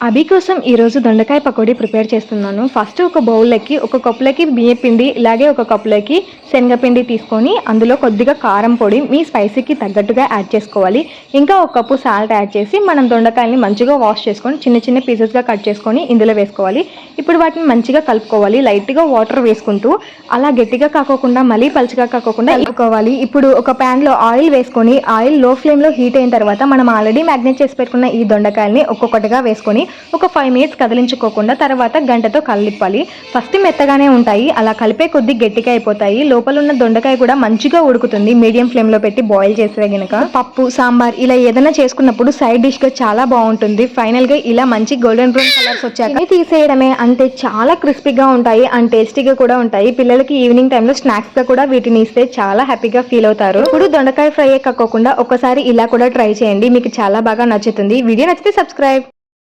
అభి కోసం ఈరోజు దొండకాయ పకోడీ ప్రిపేర్ చేస్తున్నాను. ఫస్ట్ ఒక బౌల్‌లోకి ఒక కప్పులోకి బియ్యపిండి, ఇలాగే ఒక కప్పులోకి శనగపిండి తీసుకొని అందులో కొద్దిగా కారం పొడి మీ స్పైసీకి తగ్గట్టుగా యాడ్ చేసుకోవాలి. ఇంకా ఒక కప్పు సాల్ట్ యాడ్ చేసి మనం దొండకాయల్ని మంచిగా వాష్ చేసుకొని చిన్న చిన్న పీసెస్‌గా కట్ చేసుకొని ఇందులో వేసుకోవాలి. ఇప్పుడు వాటిని మంచిగా కలుపుకోవాలి. లైట్‌గా వాటర్ వేసుకుంటూ అలా గట్టిగా కాకోకుండా మళ్ళీ పలుచగా కాకోకుండా కలుపుకోవాలి. ఇప్పుడు ఒక ప్యాన్‌లో ఆయిల్ వేసుకొని ఆయిల్ లో ఫ్లేమ్‌లో హీట్ అయిన తర్వాత మనం ఆల్రెడీ మ్యాగ్నేట్ చేసి పెట్టుకున్న ఈ దొండకాయల్ని ఒక్కొక్కటిగా వేసుకొని ఒక 5 మినిట్స్ కదిలించుకోకుండా తర్వాత గంటతో కలిపాలి. ఫస్ట్ మెత్తగానే ఉంటాయి, అలా కలిపే కొద్దీ గట్టిగా అయిపోతాయి. లోపల ఉన్న దొండకాయ కూడా మంచిగా ఉడుకుతుంది మీడియం ఫ్లేమ్లో పెట్టి బాయిల్ చేస్తే గనుక. పప్పు, సాంబార్ ఇలా ఏదైనా చేసుకున్నప్పుడు సైడ్ డిష్గా చాలా బాగుంటుంది. ఫైనల్గా ఇలా మంచి గోల్డెన్ బ్రౌన్ కలర్స్ వచ్చాక తీసేయడమే, అంతే. చాలా క్రిస్పీగా ఉంటాయి అండ్ టేస్టీగా కూడా ఉంటాయి. పిల్లలకి ఈవినింగ్ టైంలో స్నాక్స్గా కూడా వీటిని ఇస్తే చాలా హ్యాపీగా ఫీల్ అవుతారు. ఇప్పుడు దొండకాయ ఫ్రై కాకుండా ఒకసారి ఇలా కూడా ట్రై చేయండి, మీకు చాలా బాగా నచ్చుతుంది. వీడియో నచ్చితే సబ్స్క్రైబ్.